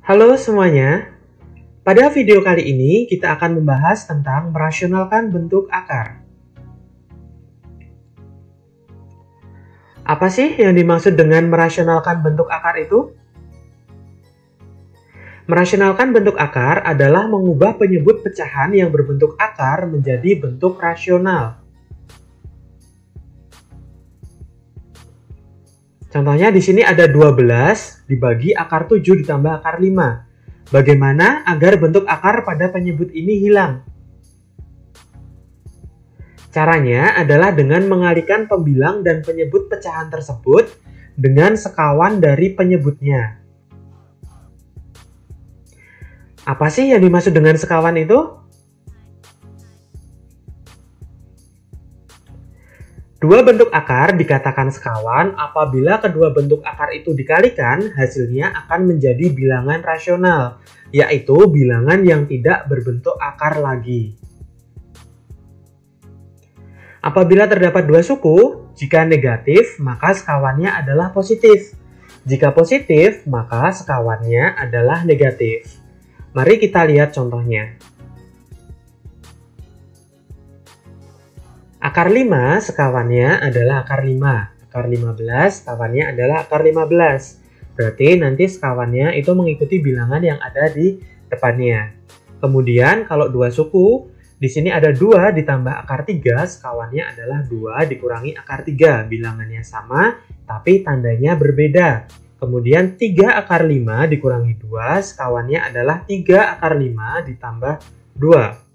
Halo semuanya, pada video kali ini kita akan membahas tentang merasionalkan bentuk akar. Apa sih yang dimaksud dengan merasionalkan bentuk akar itu? Merasionalkan bentuk akar adalah mengubah penyebut pecahan yang berbentuk akar menjadi bentuk rasional. Contohnya di sini ada 12 dibagi akar 7 ditambah akar 5. Bagaimana agar bentuk akar pada penyebut ini hilang? Caranya adalah dengan mengalihkan pembilang dan penyebut pecahan tersebut dengan sekawan dari penyebutnya. Apa sih yang dimaksud dengan sekawan itu? Dua bentuk akar dikatakan sekawan apabila kedua bentuk akar itu dikalikan, hasilnya akan menjadi bilangan rasional, yaitu bilangan yang tidak berbentuk akar lagi. Apabila terdapat dua suku, jika negatif, maka sekawannya adalah positif. Jika positif, maka sekawannya adalah negatif. Mari kita lihat contohnya. Akar 5 sekawannya adalah akar 5. Akar 15 sekawannya adalah akar 15. Berarti nanti sekawannya itu mengikuti bilangan yang ada di depannya. Kemudian kalau dua suku, di sini ada 2 ditambah akar 3, sekawannya adalah 2 dikurangi akar 3. Bilangannya sama, tapi tandanya berbeda. Kemudian 3 akar 5 dikurangi 2, sekawannya adalah 3 akar 5 ditambah 2.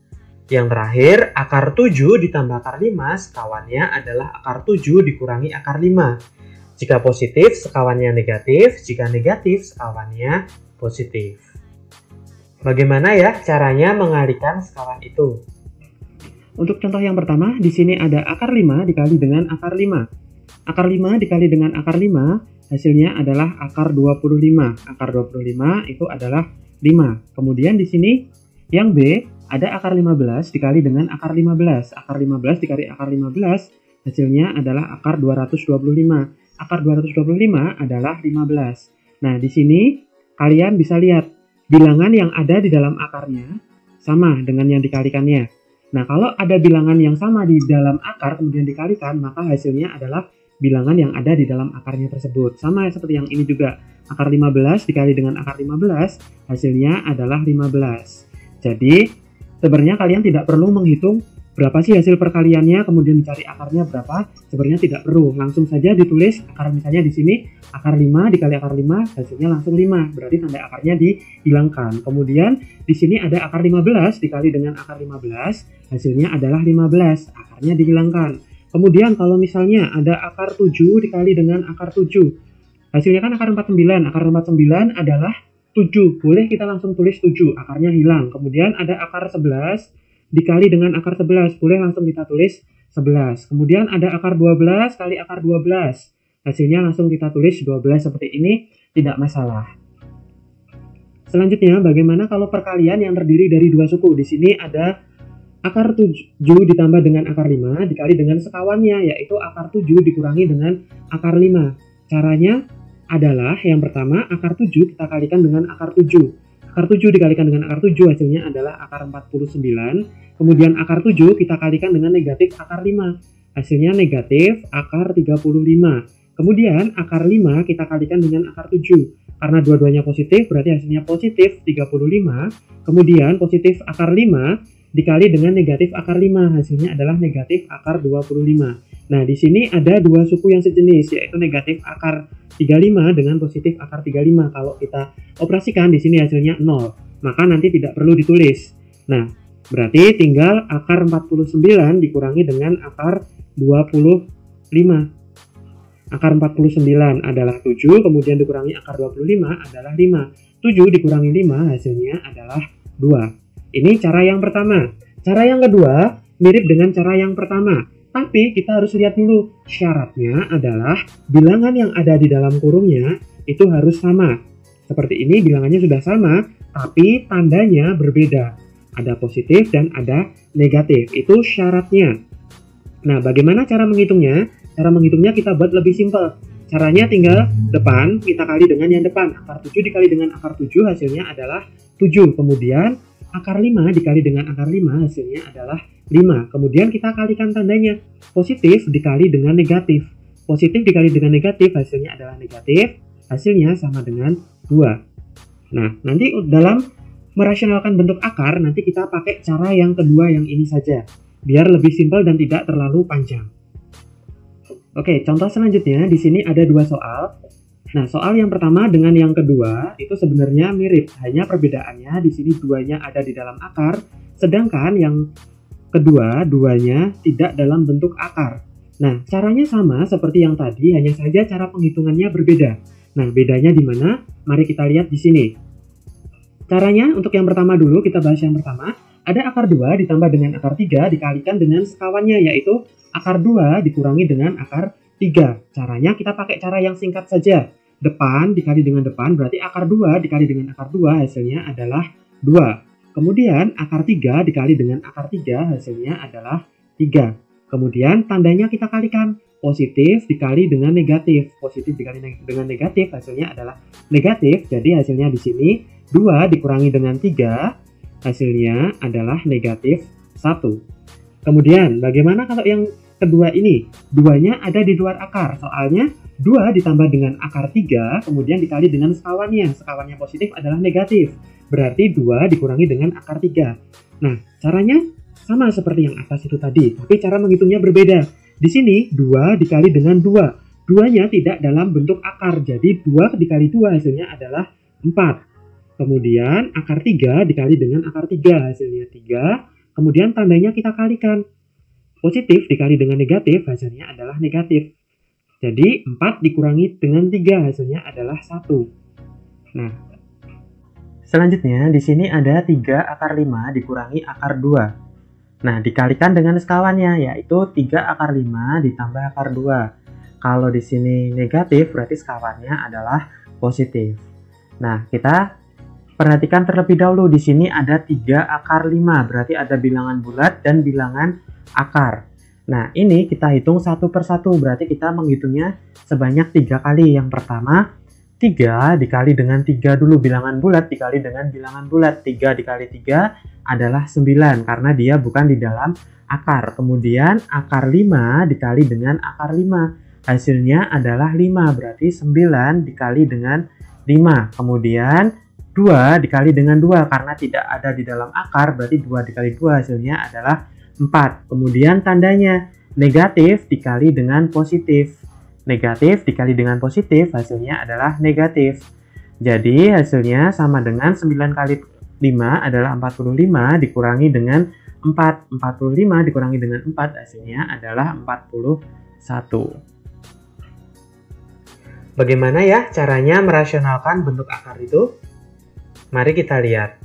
Yang terakhir, akar 7 ditambah akar 5, sekawannya adalah akar 7 dikurangi akar 5. Jika positif, sekawannya negatif. Jika negatif, sekawannya positif. Bagaimana ya caranya mengalihkan sekawan itu? Untuk contoh yang pertama, di sini ada akar 5 dikali dengan akar 5. Akar 5 dikali dengan akar 5, hasilnya adalah akar 25. Akar 25 itu adalah 5. Kemudian di sini yang B, ada akar 15 dikali dengan akar 15. Akar 15 dikali akar 15, hasilnya adalah akar 225. Akar 225 adalah 15. Nah, di sini kalian bisa lihat bilangan yang ada di dalam akarnya sama dengan yang dikalikannya. Nah, kalau ada bilangan yang sama di dalam akar kemudian dikalikan, maka hasilnya adalah bilangan yang ada di dalam akarnya tersebut. Sama seperti yang ini juga. Akar 15 dikali dengan akar 15, hasilnya adalah 15. Jadi, sebenarnya kalian tidak perlu menghitung berapa sih hasil perkaliannya, kemudian dicari akarnya berapa. Sebenarnya tidak perlu, langsung saja ditulis akar, misalnya di sini akar 5 dikali akar 5, hasilnya langsung 5. Berarti tanda akarnya dihilangkan. Kemudian di sini ada akar 15 dikali dengan akar 15, hasilnya adalah 15. Akarnya dihilangkan. Kemudian kalau misalnya ada akar 7 dikali dengan akar 7, hasilnya kan akar 49. Akar 49 adalah 7, boleh kita langsung tulis 7, akarnya hilang. Kemudian ada akar 11 dikali dengan akar 11, boleh langsung kita tulis 11. Kemudian ada akar 12 kali akar 12, hasilnya langsung kita tulis 12 seperti ini, tidak masalah. Selanjutnya, bagaimana kalau perkalian yang terdiri dari dua suku? Di sini ada akar 7 ditambah dengan akar 5 dikali dengan sekawannya, yaitu akar 7 dikurangi dengan akar 5. Caranya adalah yang pertama, akar 7 kita kalikan dengan akar 7. Akar 7 dikalikan dengan akar 7 hasilnya adalah akar 49. Kemudian akar 7 kita kalikan dengan negatif akar 5. Hasilnya negatif akar 35. Kemudian akar 5 kita kalikan dengan akar 7. Karena dua-duanya positif berarti hasilnya positif 35. Kemudian positif akar 5 dikali dengan negatif akar 5, hasilnya adalah negatif akar 25. Nah, di sini ada dua suku yang sejenis, yaitu negatif akar 35 dengan positif akar 35. Kalau kita operasikan di sini hasilnya 0, maka nanti tidak perlu ditulis. Nah, berarti tinggal akar 49 dikurangi dengan akar 25. Akar 49 adalah 7, kemudian dikurangi akar 25 adalah 5. 7 dikurangi 5 hasilnya adalah 2. Ini cara yang pertama. Cara yang kedua mirip dengan cara yang pertama, tapi kita harus lihat dulu syaratnya adalah bilangan yang ada di dalam kurungnya itu harus sama. Seperti ini bilangannya sudah sama, tapi tandanya berbeda. Ada positif dan ada negatif. Itu syaratnya. Nah, bagaimana cara menghitungnya? Cara menghitungnya kita buat lebih simpel. caranya tinggal depan kita kali dengan yang depan. Akar 7 dikali dengan akar 7 hasilnya adalah 7. Kemudian akar 5 dikali dengan akar 5 hasilnya adalah 5. Kemudian kita kalikan tandanya. Positif dikali dengan negatif. Positif dikali dengan negatif hasilnya adalah negatif. Hasilnya sama dengan 2. Nah, nanti dalam merasionalkan bentuk akar, nanti kita pakai cara yang kedua yang ini saja. Biar lebih simpel dan tidak terlalu panjang. Oke, contoh selanjutnya di sini ada 2 soal. Nah, soal yang pertama dengan yang kedua itu sebenarnya mirip. Hanya perbedaannya di sini duanya ada di dalam akar, sedangkan yang kedua duanya tidak dalam bentuk akar. Nah, caranya sama seperti yang tadi, hanya saja cara penghitungannya berbeda. Nah, bedanya di mana? Mari kita lihat di sini. Caranya untuk yang pertama dulu, kita bahas yang pertama. Ada akar 2 ditambah dengan akar 3 dikalikan dengan sekawannya, yaitu akar 2 dikurangi dengan akar 3. Caranya kita pakai cara yang singkat saja. Depan dikali dengan depan, berarti akar 2 dikali dengan akar 2 hasilnya adalah 2. Kemudian akar 3 dikali dengan akar 3 hasilnya adalah 3. Kemudian tandanya kita kalikan. Positif dikali dengan negatif. Positif dikali dengan negatif hasilnya adalah negatif. Jadi hasilnya di sini 2 dikurangi dengan 3 hasilnya adalah negatif 1. Kemudian bagaimana kalau yang kedua ini? Duanya ada di luar akar. Soalnya 2 ditambah dengan akar 3 kemudian dikali dengan sekawannya. Sekawannya positif adalah negatif. Berarti 2 dikurangi dengan akar 3. Nah, caranya sama seperti yang atas itu tadi, tapi cara menghitungnya berbeda. Di sini 2 dikali dengan 2. 2-nya tidak dalam bentuk akar, jadi 2 dikali 2 hasilnya adalah 4. Kemudian akar 3 dikali dengan akar 3 hasilnya 3. Kemudian tandanya kita kalikan. Positif dikali dengan negatif hasilnya adalah negatif. Jadi 4 dikurangi dengan 3 hasilnya adalah 1. Nah, selanjutnya di sini ada 3 akar 5 dikurangi akar 2. Nah, dikalikan dengan sekawannya, yaitu 3 akar 5 ditambah akar 2. Kalau di sini negatif, berarti sekawannya adalah positif. Nah, kita perhatikan terlebih dahulu. Di sini ada 3 akar 5, berarti ada bilangan bulat dan bilangan akar. Nah, ini kita hitung satu per satu, berarti kita menghitungnya sebanyak 3 kali. Yang pertama, 3 dikali dengan 3 dulu, bilangan bulat dikali dengan bilangan bulat. 3 dikali 3 adalah 9 karena dia bukan di dalam akar. Kemudian akar 5 dikali dengan akar 5. Hasilnya adalah 5, berarti 9 dikali dengan 5. Kemudian 2 dikali dengan 2 karena tidak ada di dalam akar, berarti 2 dikali 2 hasilnya adalah 4. Kemudian tandanya negatif dikali dengan positif. Negatif dikali dengan positif hasilnya adalah negatif. Jadi hasilnya sama dengan 9 kali 5 adalah 45 dikurangi dengan 4. 45 dikurangi dengan 4 hasilnya adalah 41. Bagaimana ya caranya merasionalkan bentuk akar itu? Mari kita lihat.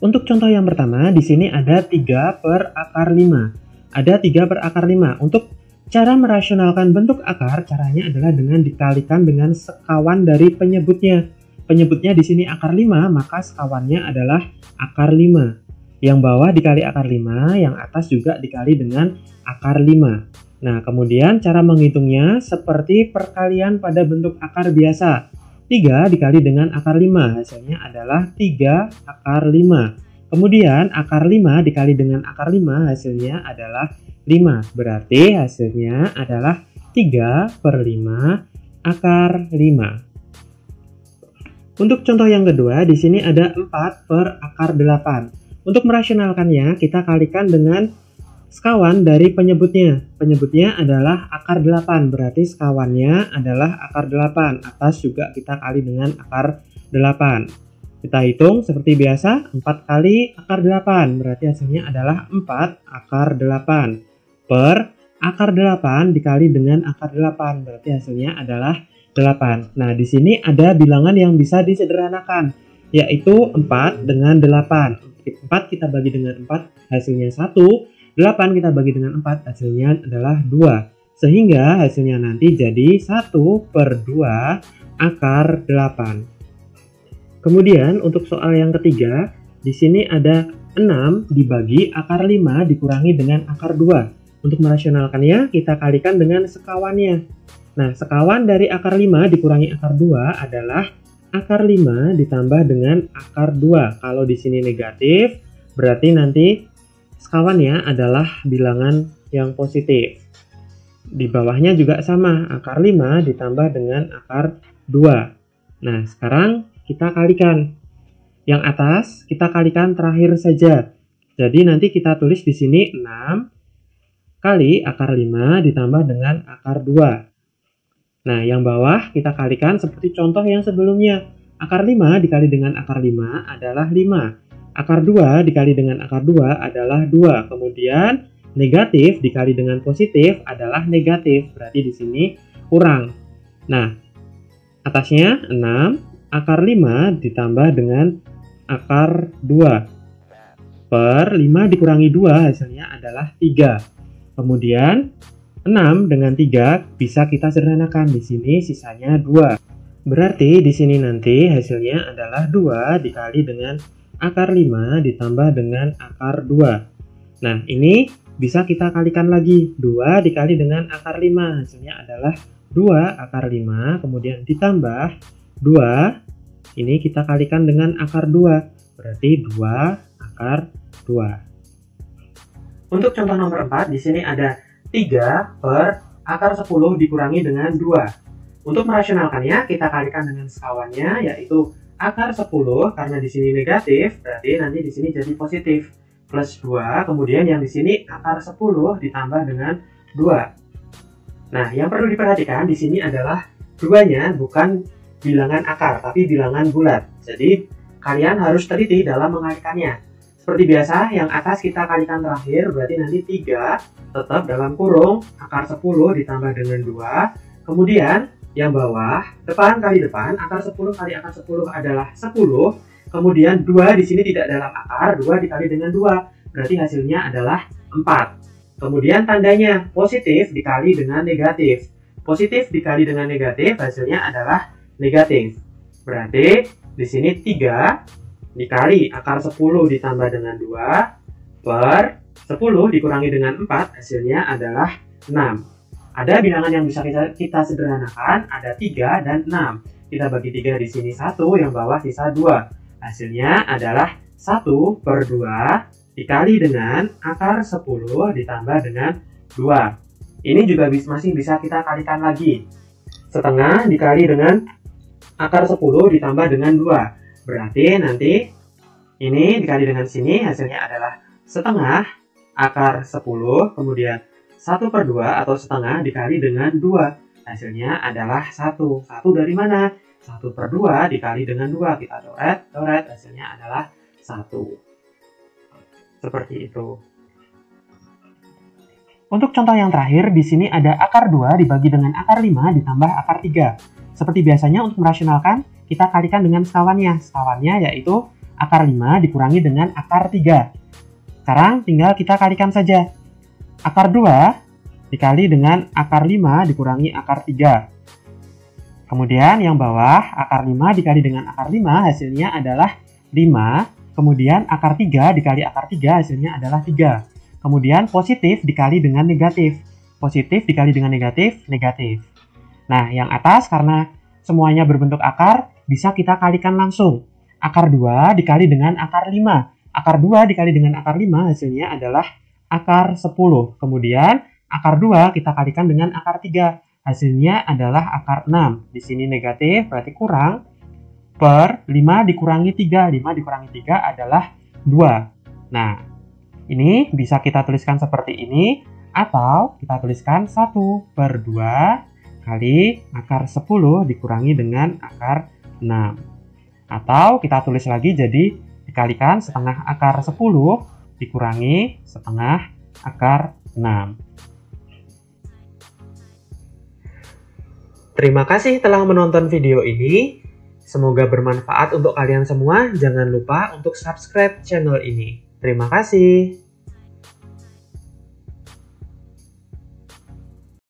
Untuk contoh yang pertama, di sini ada 3 per akar 5. Ada 3 per akar 5. Untuk cara merasionalkan bentuk akar, caranya adalah dengan dikalikan dengan sekawan dari penyebutnya. Penyebutnya di sini akar 5, maka sekawannya adalah akar 5. Yang bawah dikali akar 5, yang atas juga dikali dengan akar 5. Nah, kemudian cara menghitungnya seperti perkalian pada bentuk akar biasa. 3 dikali dengan akar 5, hasilnya adalah 3 akar 5. Kemudian akar 5 dikali dengan akar 5, hasilnya adalah 5. Berarti hasilnya adalah 3 per 5 akar 5. Untuk contoh yang kedua, di sini ada 4 per akar 8. Untuk merasionalkannya, kita kalikan dengan sekawan dari penyebutnya. Penyebutnya adalah akar 8, berarti sekawannya adalah akar 8. Atas juga kita kali dengan akar 8. Kita hitung seperti biasa, 4 kali akar 8, berarti hasilnya adalah 4 akar 8. Per akar 8 dikali dengan akar 8, berarti hasilnya adalah 8. Nah, di sini ada bilangan yang bisa disederhanakan, yaitu 4 dengan 8. 4 kita bagi dengan 4, hasilnya 1. 8 kita bagi dengan 4, hasilnya adalah 2. Sehingga hasilnya nanti jadi 1 per 2 akar 8. Kemudian untuk soal yang ketiga, di sini ada 6 dibagi akar 5 dikurangi dengan akar 2. Untuk merasionalkannya, kita kalikan dengan sekawannya. Nah, sekawan dari akar 5 dikurangi akar 2 adalah akar 5 ditambah dengan akar 2. Kalau di sini negatif, berarti nanti sekawannya adalah bilangan yang positif. Di bawahnya juga sama, akar 5 ditambah dengan akar 2. Nah, sekarang kita kalikan. Yang atas kita kalikan terakhir saja. Jadi nanti kita tulis di sini 6 kali akar 5 ditambah dengan akar 2. Nah, yang bawah kita kalikan seperti contoh yang sebelumnya. Akar 5 dikali dengan akar 5 adalah 5. Akar 2 dikali dengan akar 2 adalah 2. Kemudian negatif dikali dengan positif adalah negatif. Berarti di sini kurang. Nah, atasnya 6. Akar 5 ditambah dengan akar 2. Per 5 dikurangi 2 hasilnya adalah 3. Kemudian 6 dengan 3 bisa kita sederhanakan. Di sini sisanya 2. Berarti di sini nanti hasilnya adalah 2 dikali dengan akar 5 ditambah dengan akar 2. Nah, ini bisa kita kalikan lagi. 2 dikali dengan akar 5 hasilnya adalah 2 akar 5. Kemudian ditambah 2. Ini kita kalikan dengan akar 2. Berarti 2 akar 2. Untuk contoh nomor 4, di sini ada 3 per akar 10 dikurangi dengan 2. Untuk merasionalkannya, kita kalikan dengan sekawannya, yaitu akar 10, karena di sini negatif, berarti nanti di sini jadi positif. Plus 2, kemudian yang di sini akar 10 ditambah dengan 2. Nah, yang perlu diperhatikan di sini adalah 2-nya bukan bilangan akar, tapi bilangan bulat. Jadi, kalian harus teliti dalam mengalikannya. Seperti biasa, yang atas kita kalikan terakhir, berarti nanti 3 tetap dalam kurung akar 10 ditambah dengan 2. Kemudian yang bawah, depan kali depan, akar 10 kali akar 10 adalah 10. Kemudian 2 di sini tidak dalam akar, 2 dikali dengan 2. Berarti hasilnya adalah 4. Kemudian tandanya positif dikali dengan negatif. Positif dikali dengan negatif hasilnya adalah negatif. Berarti di sini 3 dikali akar 10 ditambah dengan 2 per 10 dikurangi dengan 4 hasilnya adalah 6. Ada bilangan yang bisa kita sederhanakan, ada 3 dan 6. Kita bagi 3 di sini 1, yang bawah sisa 2. Hasilnya adalah 1 per 2 dikali dengan akar 10 ditambah dengan 2. Ini juga masih bisa kita kalikan lagi. Setengah dikali dengan akar 10 ditambah dengan 2. Berarti nanti ini dikali dengan sini hasilnya adalah setengah akar 10, kemudian 1 per 2 atau setengah dikali dengan 2. Hasilnya adalah 1. 1 dari mana? 1 per 2 dikali dengan 2. Kita coret, hasilnya adalah 1. Seperti itu. Untuk contoh yang terakhir, di sini ada akar 2 dibagi dengan akar 5 ditambah akar 3. Seperti biasanya untuk merasionalkan, kita kalikan dengan sekawannya. Sekawannya yaitu akar 5 dikurangi dengan akar 3. Sekarang tinggal kita kalikan saja. Akar 2 dikali dengan akar 5 dikurangi akar 3. Kemudian yang bawah, akar 5 dikali dengan akar 5 hasilnya adalah 5. Kemudian akar 3 dikali akar 3 hasilnya adalah 3. Kemudian positif dikali dengan negatif. Positif dikali dengan negatif, negatif. Nah, yang atas karena semuanya berbentuk akar, bisa kita kalikan langsung. Akar 2 dikali dengan akar 5. Akar 2 dikali dengan akar 5 hasilnya adalah akar 10. Kemudian akar 2 kita kalikan dengan akar 3. Hasilnya adalah akar 6. Di sini negatif, berarti kurang. Per 5 dikurangi 3. 5 dikurangi 3 adalah 2. Nah, ini bisa kita tuliskan seperti ini. Atau kita tuliskan 1 per 2 kali akar 10 dikurangi dengan akar 6. Atau kita tulis lagi jadi dikalikan setengah akar 10 dikurangi setengah akar 6. Terima kasih telah menonton video ini. Semoga bermanfaat untuk kalian semua. Jangan lupa untuk subscribe channel ini. Terima kasih.